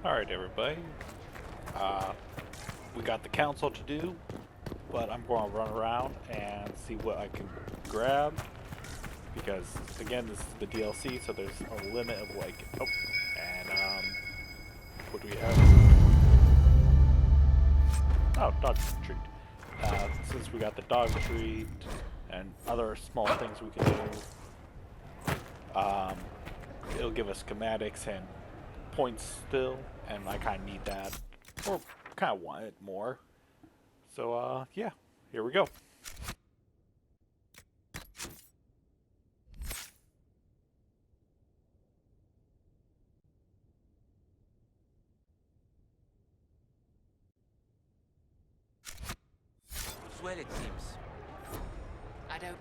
Alright, everybody. We got the council to do, but I'm going to run around and see what I can grab. Because, again, this is the DLC, so there's a limit of, like, what do we have? Oh, dog treat. Since we got the dog treat and other small things we can do, it'll give us schematics and points still, and I kind of need that, or kind of want it more. So, yeah, here we go. Well, it seems. I don't...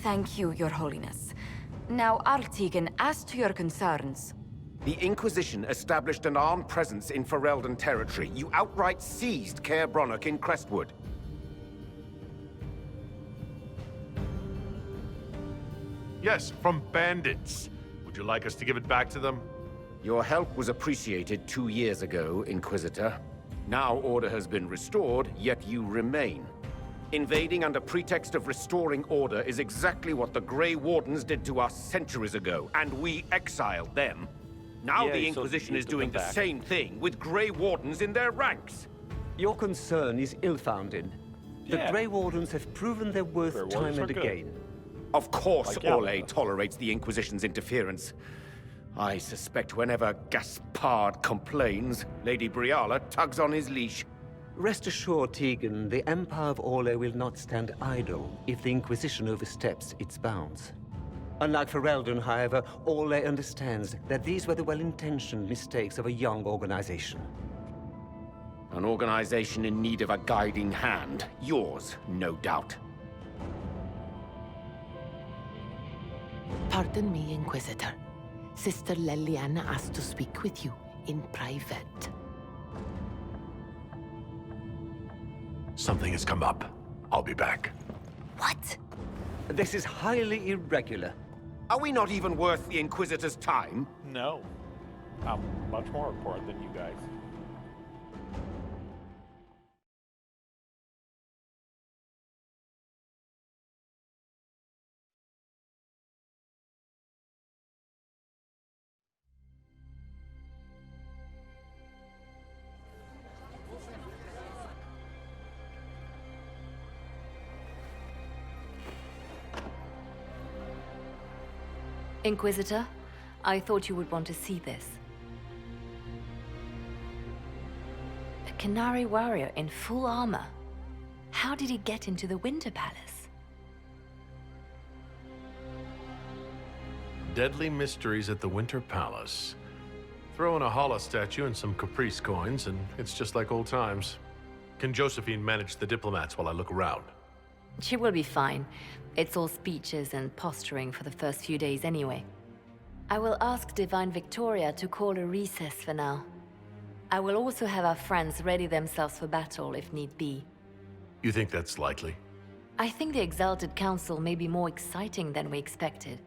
Thank you, Your Holiness. Now, Artigan, as to your concerns... The Inquisition established an armed presence in Ferelden territory. You outright seized Caer Bronach in Crestwood. Yes, from bandits. Would you like us to give it back to them? Your help was appreciated 2 years ago, Inquisitor. Now order has been restored, yet you remain. Invading under pretext of restoring order is exactly what the Grey Wardens did to us centuries ago, and we exiled them. Now Yeah, the so Inquisition you is took them doing the back. same thing with Grey Wardens in their ranks. Your concern is ill-founded. The Yeah. Grey Wardens have proven their worth Grey time Wardens are and good. again. Of course, Like Orle Yalda. tolerates the Inquisition's interference. I suspect whenever Gaspard complains, Lady Briala tugs on his leash. Rest assured, Tegan, the Empire of Orle will not stand idle if the Inquisition oversteps its bounds. Unlike Ferelden, however, Orle understands that these were the well-intentioned mistakes of a young organization. An organization in need of a guiding hand. Yours, no doubt. Pardon me, Inquisitor. Sister Leliana asked to speak with you in private. Something has come up. I'll be back. What? This is highly irregular. Are we not even worth the Inquisitor's time? No. I'm much more important than you guys. Inquisitor, I thought you would want to see this. A Canary warrior in full armor. How did he get into the Winter Palace? Deadly mysteries at the Winter Palace. Throw in a Hala statue and some Caprice coins, and it's just like old times. Can Josephine manage the diplomats while I look around? She will be fine. It's all speeches and posturing for the first few days anyway. I will ask Divine Victoria to call a recess for now. I will also have our friends ready themselves for battle if need be. You think that's likely? I think the Exalted Council may be more exciting than we expected.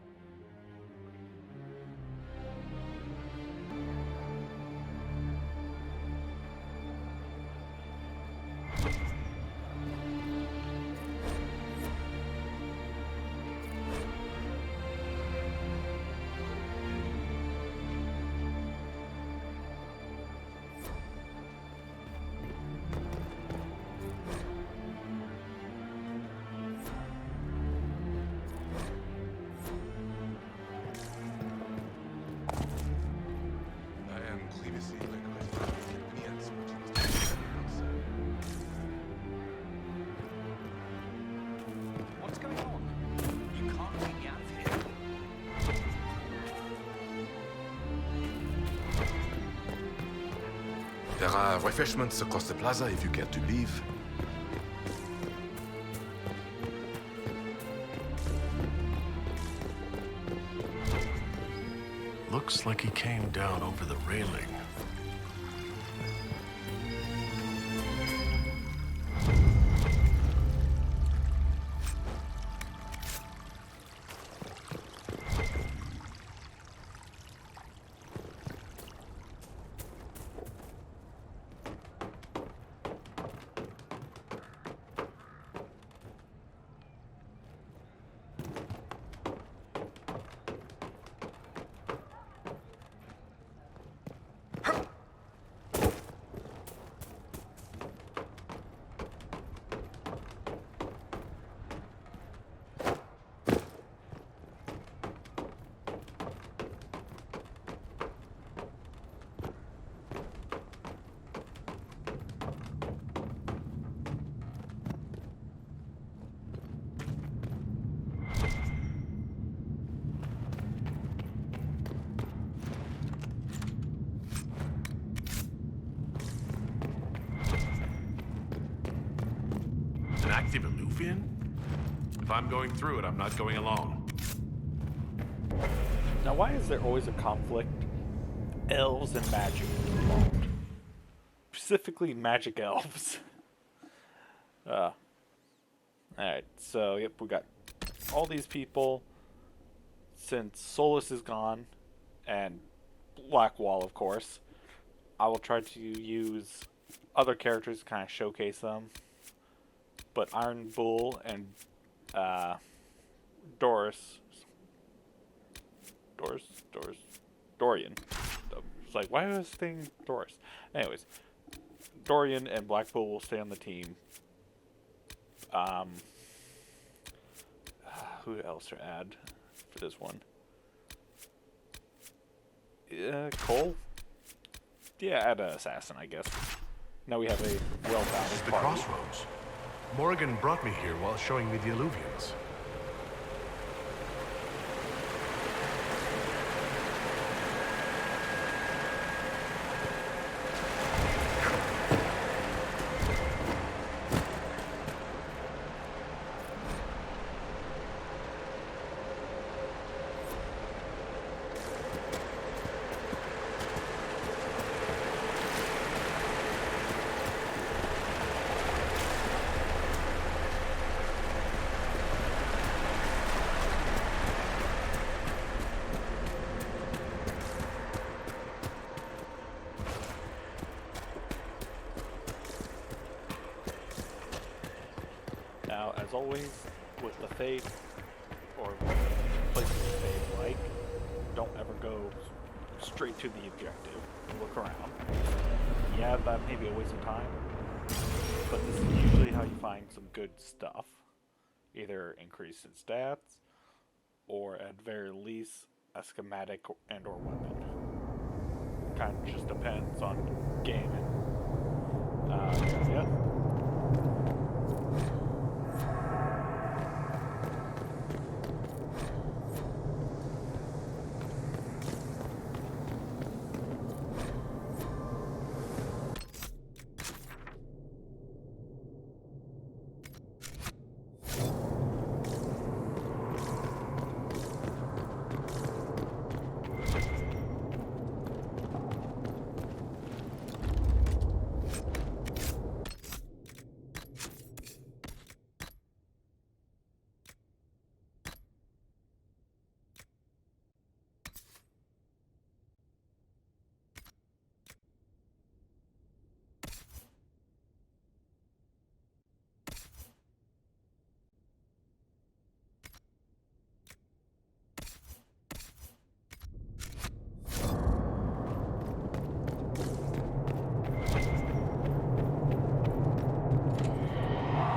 What's going on? You can't take me out of here. There are refreshments across the plaza if you care to leave. Looks like he came down over the railing. active Eluvian? If I'm going through it, I'm not going alone. Now, why is there always a conflict? Elves and magic involved. Specifically, magic elves. Alright, so, yep, we got all these people. Since Solus is gone, and Blackwall, of course, I will try to use other characters to kind of showcase them. But Iron Bull and Dorian. It's like, why is this thing Doris? Anyways, Dorian and Black Bull will stay on the team. Who else to add for this one? Cole? Yeah, add an assassin, I guess. Now we have a well-balanced The party. crossroads. Morrigan brought me here while showing me the Illuvians. Now, as always, with the Fate, or places the Fate like, don't ever go straight to the objective. Look around. Yeah, that may be a waste of time, but this is usually how you find some good stuff. Either increase in stats, or at very least, a schematic and or weapon. Kind of just depends on game and, yeah.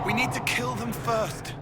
We need to kill them first.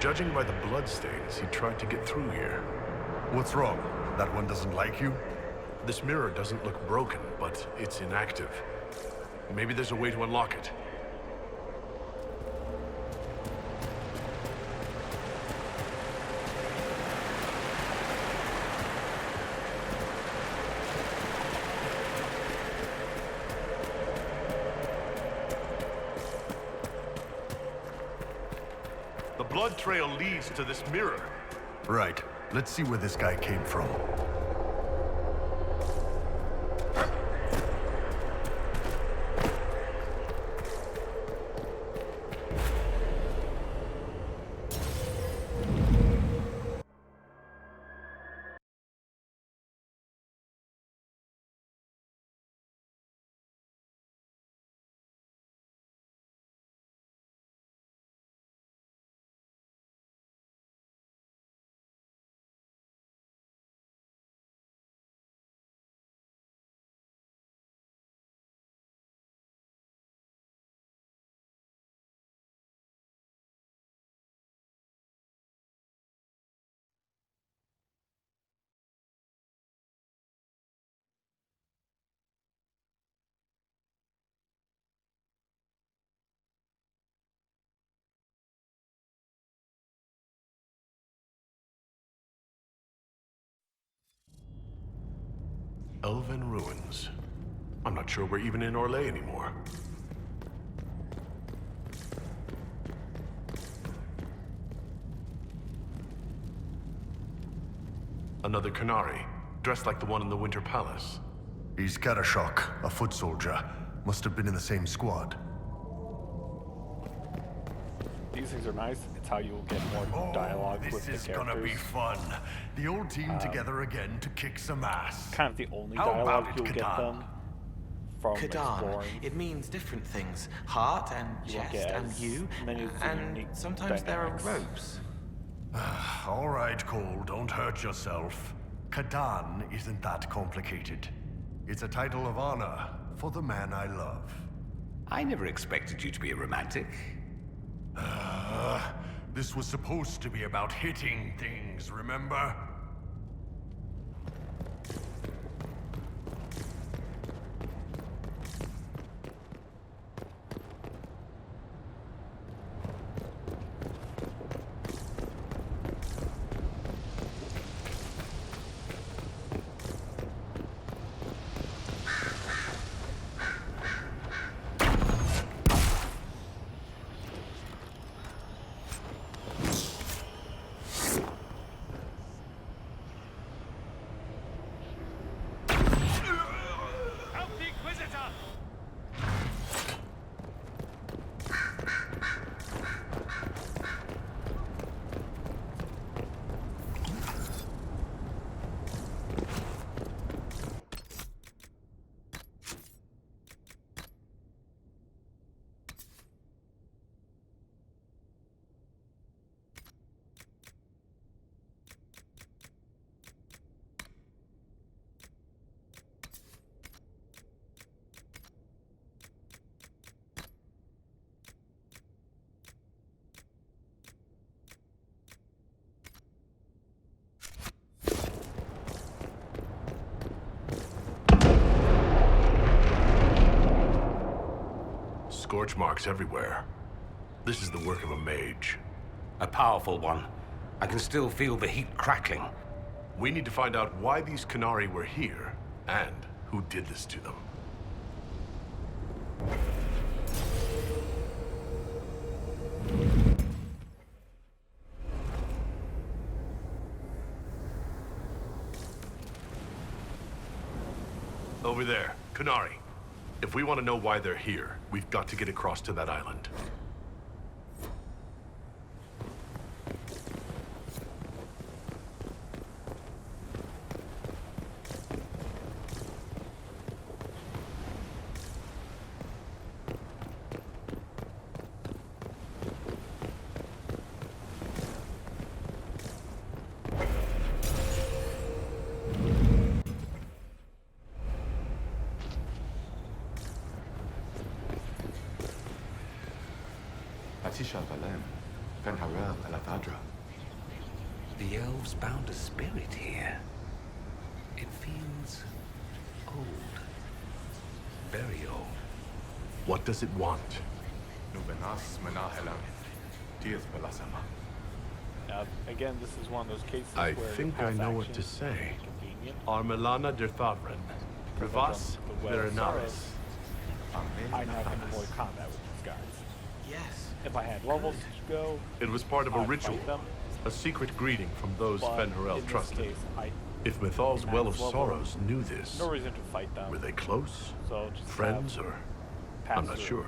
Judging by the bloodstains, he tried to get through here. What's wrong? That one doesn't like you? This mirror doesn't look broken, but it's inactive. Maybe there's a way to unlock it. The blood trail leads to this mirror. Right. Let's see where this guy came from. Elven ruins. I'm not sure we're even in Orlais anymore. Another Canary, dressed like the one in the Winter Palace. He's Karashok, a foot soldier. Must have been in the same squad. These things are nice. It's how you'll get more dialogue with the This is characters. gonna be fun. The old team together again to kick some ass. Kind of the only How about dialogue it, you'll get Kadan? them from Kadan. exploring. It means different things. Heart and You won't chest get and as you. many of the And unique sometimes there are dynamics. ropes. All right, Cole, don't hurt yourself. Kadan isn't that complicated. It's a title of honor for the man I love. I never expected you to be a romantic. This was supposed to be about hitting things, remember? Scorch marks everywhere. This is the work of a mage. A powerful one. I can still feel the heat crackling. We need to find out why these Canary were here, and who did this to them. Over there, Canary. If we want to know why they're here, we've got to get across to that island. Fenharel and Avadra. The elves bound a spirit here. It feels old. Very old. What does it want? Nubenas Menahelam. Diaz Belasama. Again, this is one of those cases I where think your I past know what actions to say. are convenient. Armelana de Thavren. Rivas The Well of Verenaris. Sorrows, I now can avoid combat with these guys. Yes. If I had levels to go, It was part of a I'd ritual. fight them, A secret greeting from those but Fenharel in this trusted. case, If Mythal's Well of max level, Sorrows knew this, no reason to fight them. were they close? So just Friends have or... pass I'm not through. sure.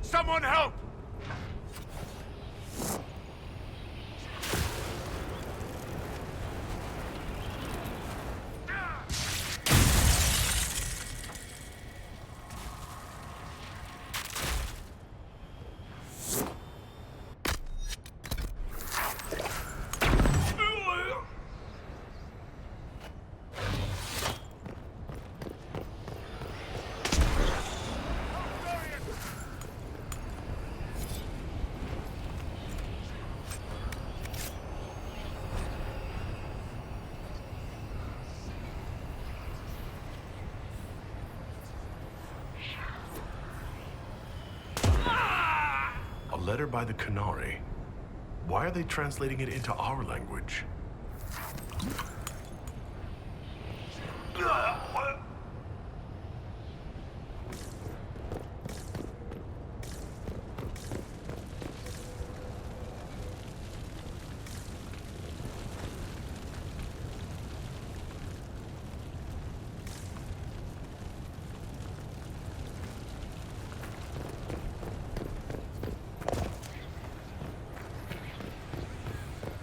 Someone help! A letter by the Canary. Why are they translating it into our language?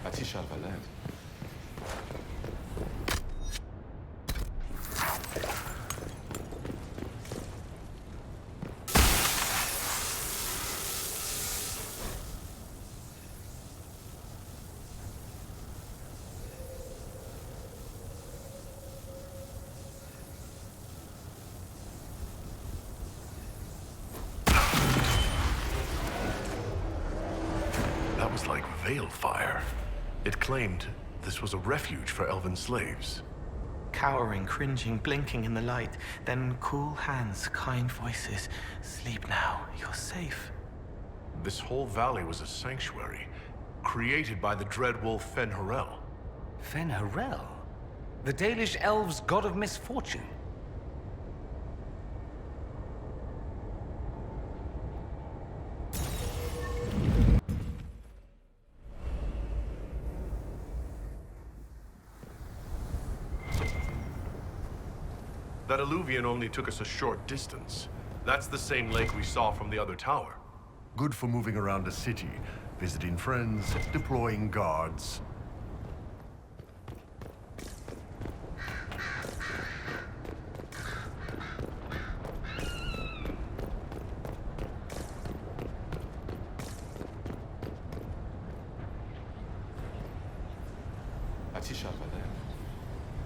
Atishal Valed. That was like veil fire. It claimed this was a refuge for elven slaves. Cowering, cringing, blinking in the light. Then cool hands, kind voices. Sleep now, you're safe. This whole valley was a sanctuary, created by the dread wolf Fenharel. Fenharel? The Dalish elves' god of misfortune? That alluvion only took us a short distance. That's the same lake we saw from the other tower. Good for moving around a city, visiting friends, deploying guards. Atishal Valed.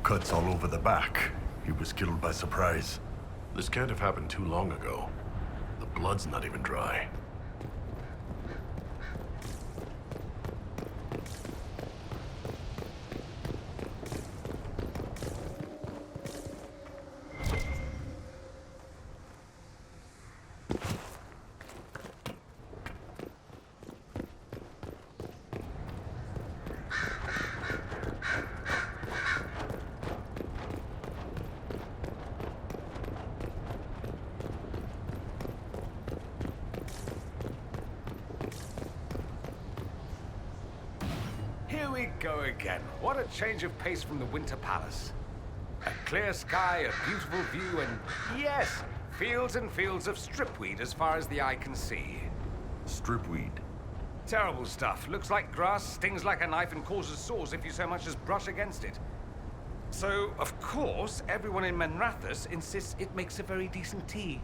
Cuts all over the back. He was killed by surprise. This can't have happened too long ago. The blood's not even dry. Here we go again. What a change of pace from the Winter Palace. A clear sky, a beautiful view, and yes, fields and fields of stripweed as far as the eye can see. Stripweed. Terrible stuff. Looks like grass, stings like a knife, and causes sores if you so much as brush against it. So, of course, everyone in Menrathus insists it makes a very decent tea.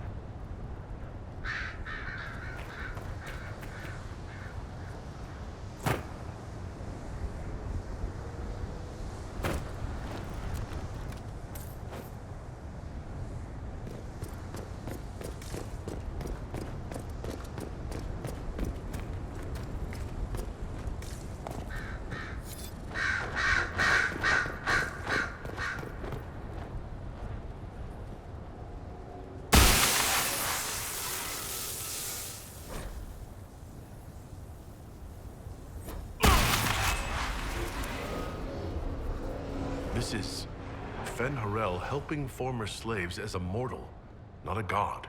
This is Fen Harel helping former slaves as a mortal, not a god.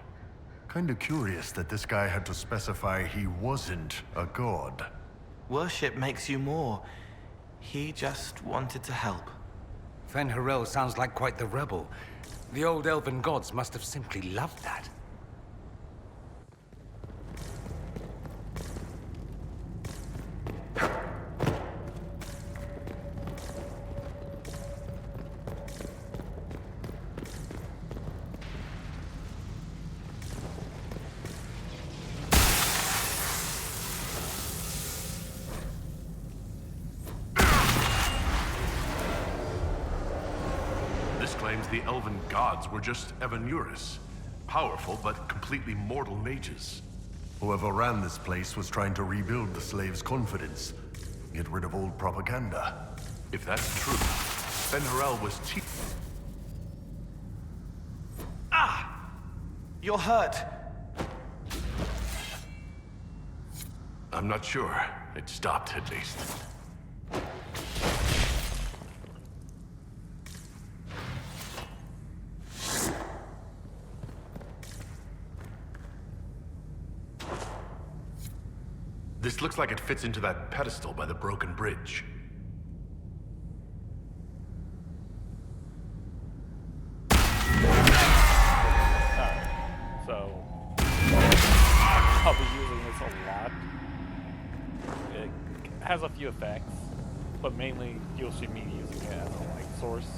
Kinda curious that this guy had to specify he wasn't a god. Worship makes you more. He just wanted to help. Fen Harel sounds like quite the rebel. The old elven gods must have simply loved that. Claims the Elven gods were just Evanuris. Powerful, but completely mortal mages. Whoever ran this place was trying to rebuild the slaves' confidence. Get rid of old propaganda. If that's true, Fen Harel was Ah! You're hurt. I'm not sure. It stopped, at least. This looks like it fits into that pedestal by the broken bridge. Alright, so I'll be using this a lot. It has a few effects, but mainly you'll see me using it as a light source.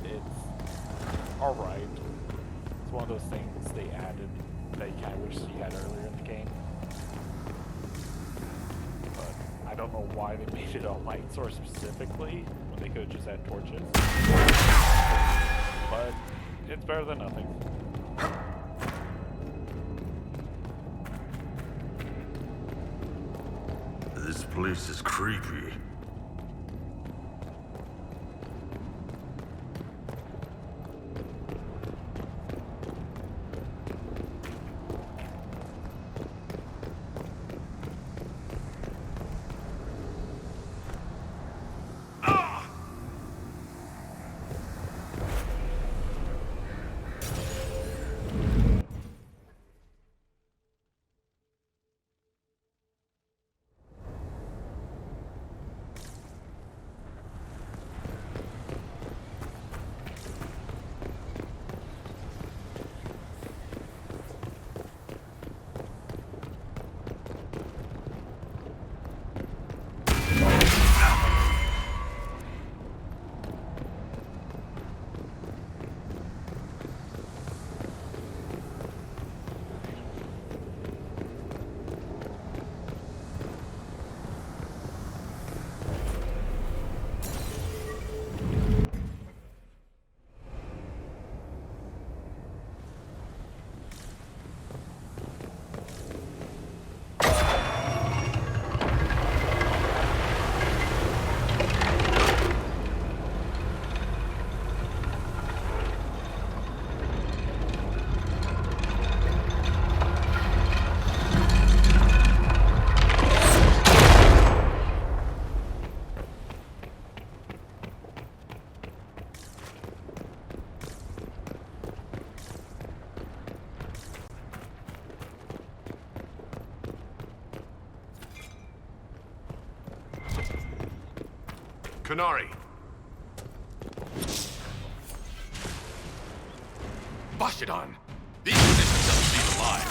It's alright. It's one of those things they added that you kind of wish you had earlier in the game. But I don't know why they made it a light source specifically, when they could have just had torches. But it's better than nothing. This place is creepy. Kunari! Bashidon! The Inquisition doesn't leave alive!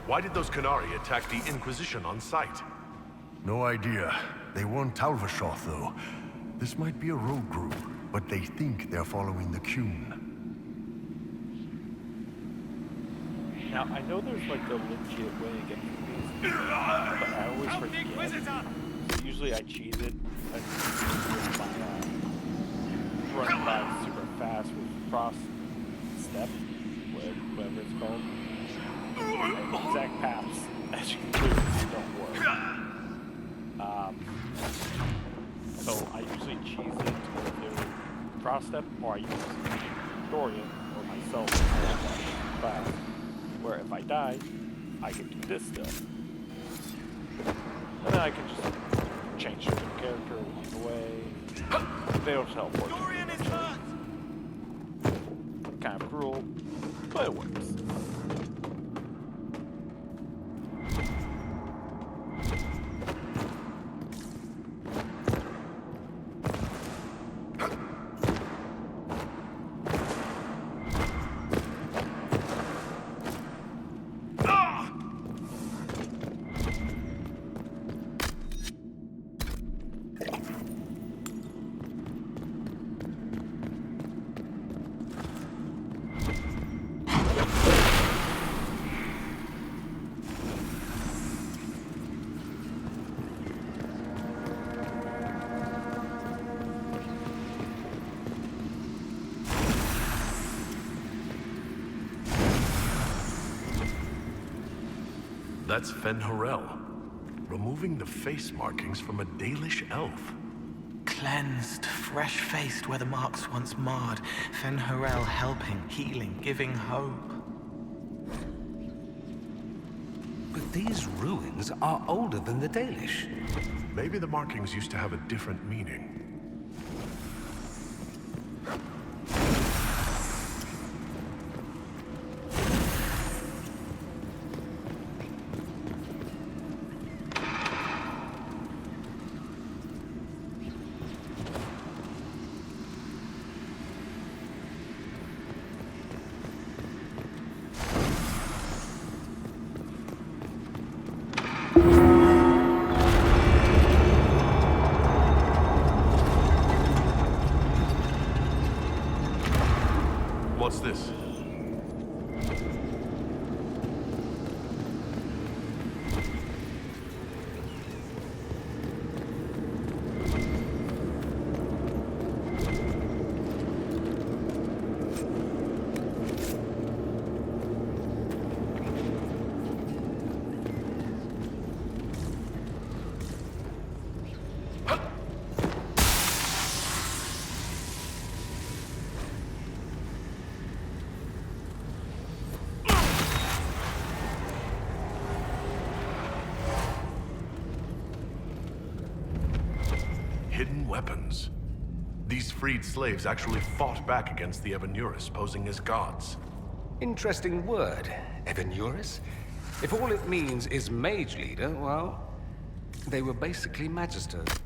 Why did those Canari attack the Inquisition on sight? No idea. They weren't Talvashoth, though. This might be a rogue group, but they think they're following the Qun. Now, I know there's like a legit way to get through these, but I always forget. So usually I cheese it and with my run by super fast with cross step, whatever it's called. And exact paths, as you can clearly don't work. So I usually cheese it with either cross step or I use Dorian or myself fast. Where if I die, I can do this still. And then I can just change to the character along the way. They don't teleport. Dorian is hurt! Kind of cruel, but it works. That's Fen-Horel, removing the face markings from a Dalish elf. Cleansed, fresh-faced where the marks once marred. Fen-Horel helping, healing, giving hope. But these ruins are older than the Dalish. Maybe the markings used to have a different meaning. What's this? Hidden weapons. These freed slaves actually fought back against the Evenuris, posing as gods. Interesting word, Evenuris. If all it means is mage leader, well, they were basically magisters.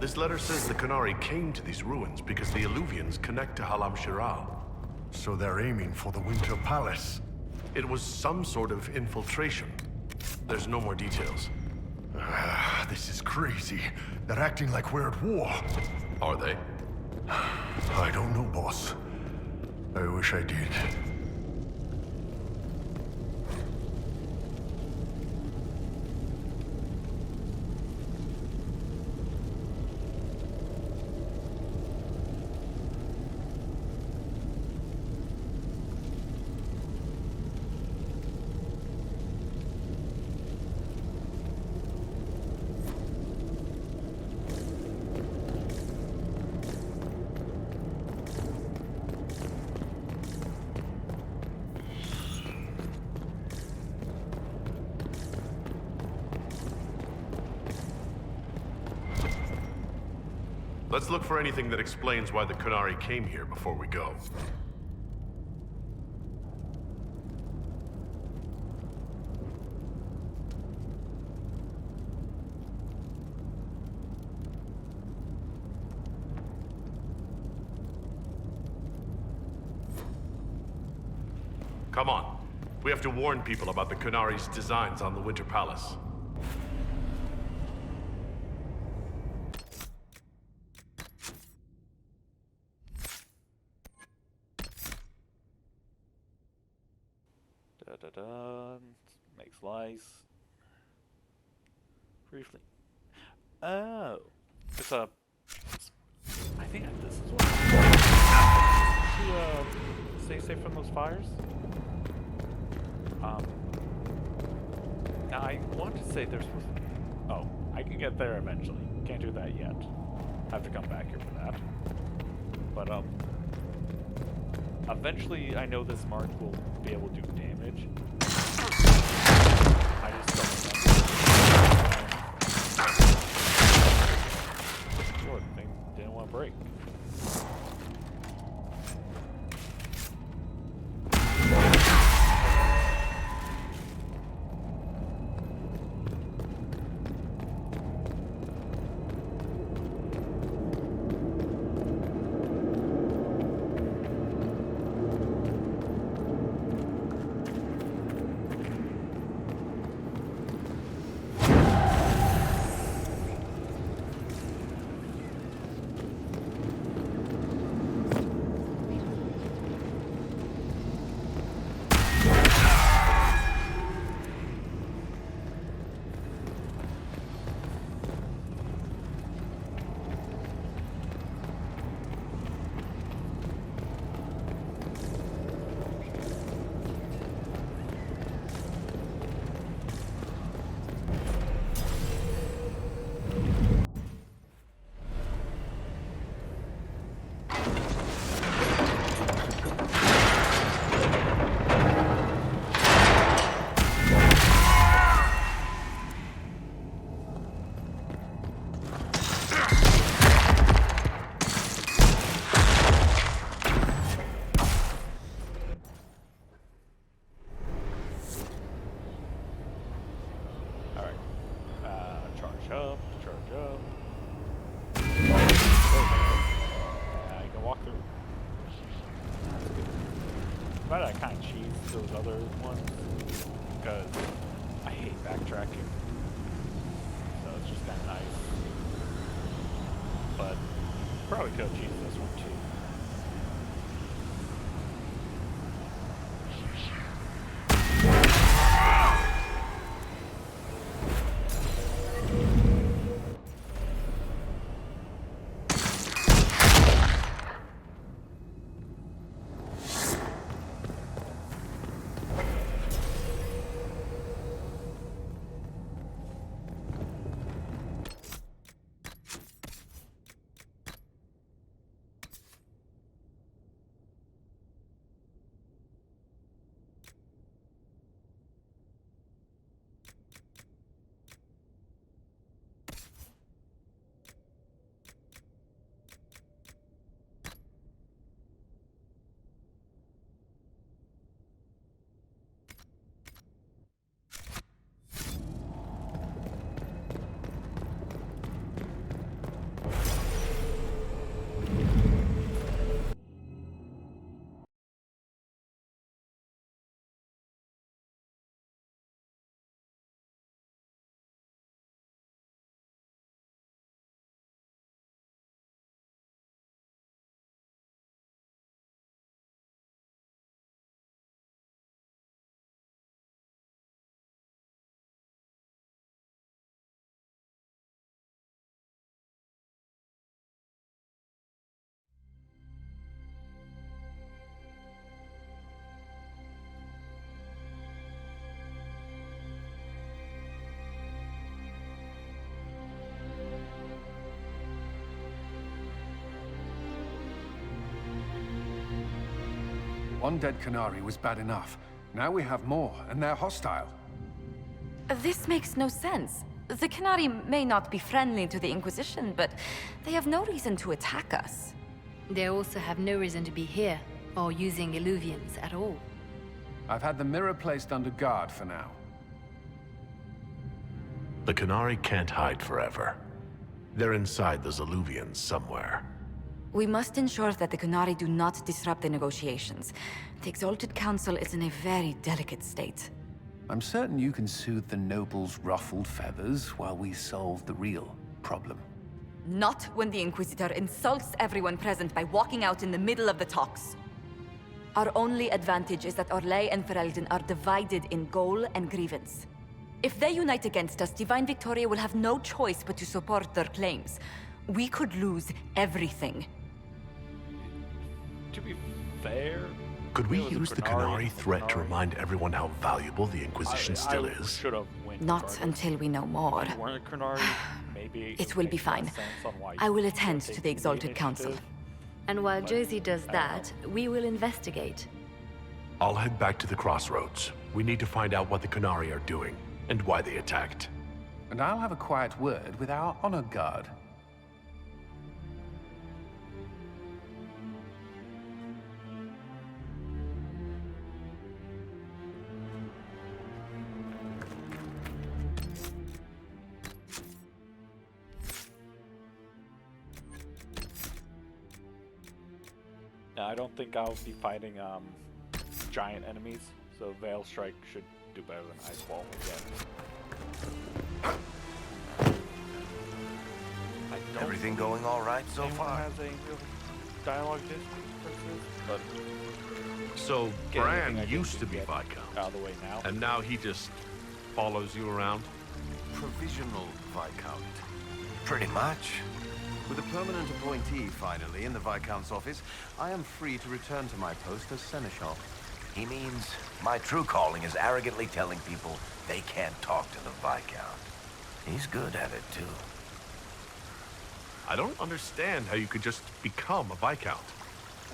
This letter says the Qunari came to these ruins because the Illuvians connect to Halam Shiral. So they're aiming for the Winter Palace. It was some sort of infiltration. There's no more details. This is crazy. They're acting like we're at war. Are they? I don't know, boss. I wish I did. Let's look for anything that explains why the Qunari came here before we go. Come on. We have to warn people about the Qunari's designs on the Winter Palace. Da-da-da. Make slice. Briefly. Oh. It's a... I think this is what... To, stay safe from those fires. Now I want to say there's supposed to... Oh, I can get there eventually. Can't do that yet. Have to come back here for that. But, eventually, I know this mark will be able to do damage. I just don't remember. Sure, the thing didn't want to break. But I kind of cheese those other ones because I hate backtracking, so it's just kind of nice. But probably could have cheesed this one too. One dead Qunari was bad enough. Now we have more, and they're hostile. This makes no sense. The Qunari may not be friendly to the Inquisition, but they have no reason to attack us. They also have no reason to be here, or using Illuvians at all. I've had the mirror placed under guard for now. The Qunari can't hide forever. They're inside those Illuvians somewhere. We must ensure that the Qunari do not disrupt the negotiations. The Exalted Council is in a very delicate state. I'm certain you can soothe the nobles' ruffled feathers while we solve the real problem. Not when the Inquisitor insults everyone present by walking out in the middle of the talks. Our only advantage is that Orlais and Ferelden are divided in goal and grievance. If they unite against us, Divine Victoria will have no choice but to support their claims. We could lose everything. To be fair... Could we use the Qunari threat to remind everyone how valuable the Inquisition still is? Not until we know more. It will be fine. I will attend to the Exalted Council. And while Josie does that, we will investigate. I'll head back to the crossroads. We need to find out what the Qunari are doing, and why they attacked. And I'll have a quiet word with our honor guard. Now, I don't think I'll be fighting giant enemies, so Veil Strike should do better than Ice Wall again. Everything going all right so far? Has a real dialogue differences, but so Bran used to be Viscount, out of the way now, and now he just follows you around. Provisional Viscount. Pretty much. With a permanent appointee, finally, in the Viscount's office, I am free to return to my post as Seneschal. He means my true calling is arrogantly telling people they can't talk to the Viscount. He's good at it, too. I don't understand how you could just become a Viscount.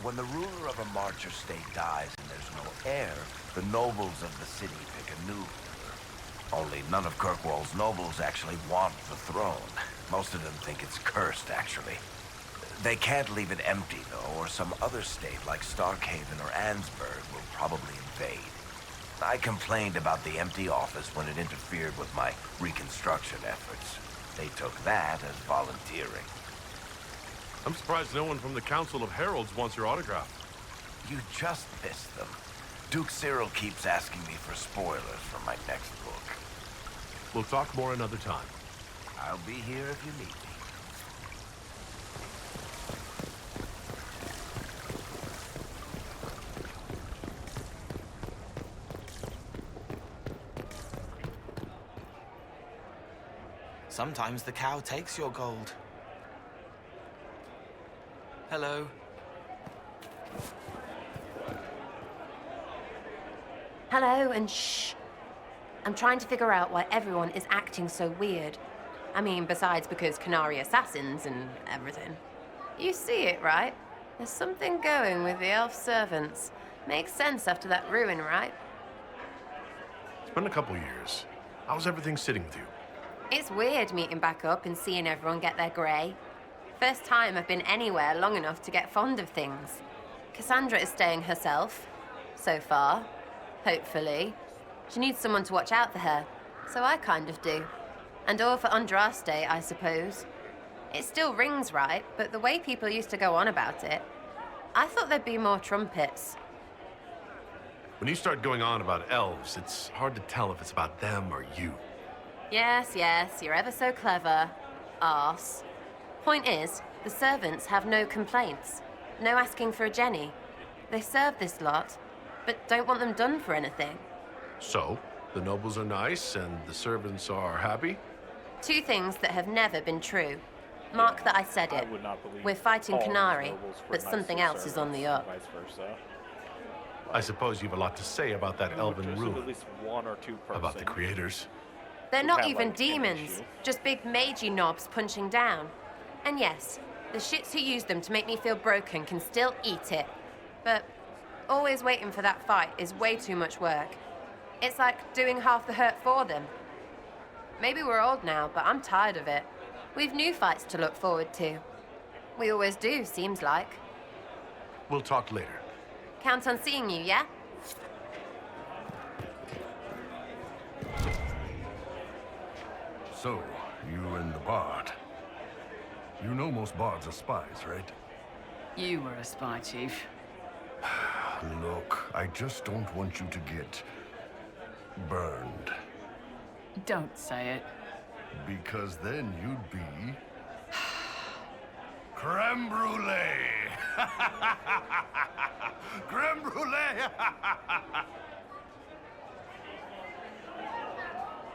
When the ruler of a Marcher state dies and there's no heir, the nobles of the city pick a new ruler. Only none of Kirkwall's nobles actually want the throne. Most of them think it's cursed, actually. They can't leave it empty, though, or some other state like Starkhaven or Ansburg will probably invade. I complained about the empty office when it interfered with my reconstruction efforts. They took that as volunteering. I'm surprised no one from the Council of Heralds wants your autograph. You just missed them. Duke Cyril keeps asking me for spoilers for my next book. We'll talk more another time. I'll be here if you need me. Sometimes the cow takes your gold. Hello. Hello, and shh. I'm trying to figure out why everyone is acting so weird. I mean, besides because Qunari assassins and everything. You see it, right? There's something going with the elf servants. Makes sense after that ruin, right? It's been a couple years. How's everything sitting with you? It's weird meeting back up and seeing everyone get their grey. First time I've been anywhere long enough to get fond of things. Cassandra is staying herself, so far. Hopefully. She needs someone to watch out for her, so I kind of do. And all for Andraste, I suppose. It still rings right, but the way people used to go on about it, I thought there'd be more trumpets. When you start going on about elves, it's hard to tell if it's about them or you. Yes, you're ever so clever. Arse. Point is, the servants have no complaints. No asking for a Jenny. They serve this lot, but don't want them done for anything. So, the nobles are nice and the servants are happy? Two things that have never been true. Mark that I said it. We're fighting Qunari, but something else is on the up. Vice versa. I suppose you have a lot to say about that elven At ruin. least one or two person. About the creators. They're not have, even like, an demons, issue. just big magey knobs punching down. And yes, the shits who use them to make me feel broken can still eat it. But Always waiting for that fight is way too much work. It's like doing half the hurt for them. Maybe we're old now, but I'm tired of it. We've new fights to look forward to. We always do, seems like. We'll talk later. Count on seeing you, yeah? So, you and the bard. You know most bards are spies, right? You were a spy, Chief. Look, I just don't want you to get burned. Don't say it. Because then you'd be creme brulee. Creme brulee.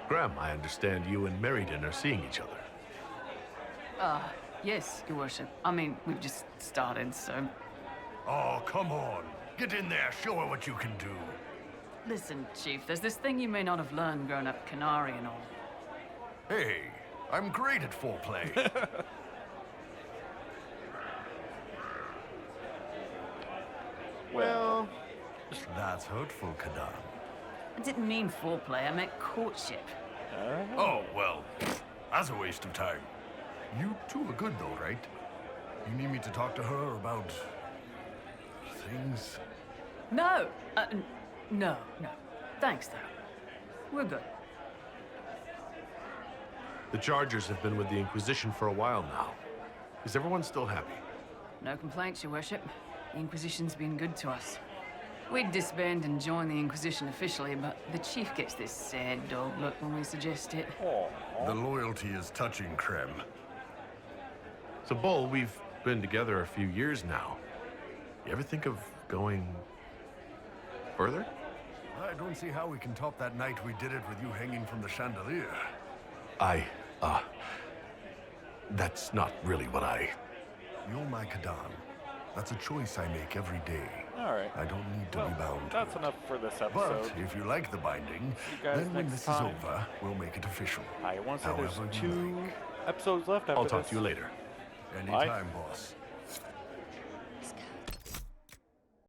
Graham, I understand you and Meriden are seeing each other. Yes, Your Worship. I mean, we've just started, so... Oh, come on. Get in there, show her what you can do. Listen, Chief, there's this thing you may not have learned growing up Canary and all. Hey, I'm great at foreplay. Well... That's hurtful, Kadan. I didn't mean foreplay, I meant courtship. Oh, well, that's a waste of time. You two are good, though, right? You need me to talk to her about... things? No! No. Thanks, though. We're good. The Chargers have been with the Inquisition for a while now. Is everyone still happy? No complaints, Your Worship. The Inquisition's been good to us. We'd disband and join the Inquisition officially, but the Chief gets this sad dog look when we suggest it. The loyalty is touching, Krem. So, Bull, we've been together a few years now. You ever think of going... further? I don't see how we can top that night we did it with you hanging from the chandelier. That's not really what I... You're my Kadan. That's a choice I make every day. Alright. I don't need to be bound to That's it. enough for this But episode. if you like the binding, guys then when next this time. is over, we'll make it official. I want to say there's However you 2 like. episodes left after I'll talk this. to you later. Anytime, boss.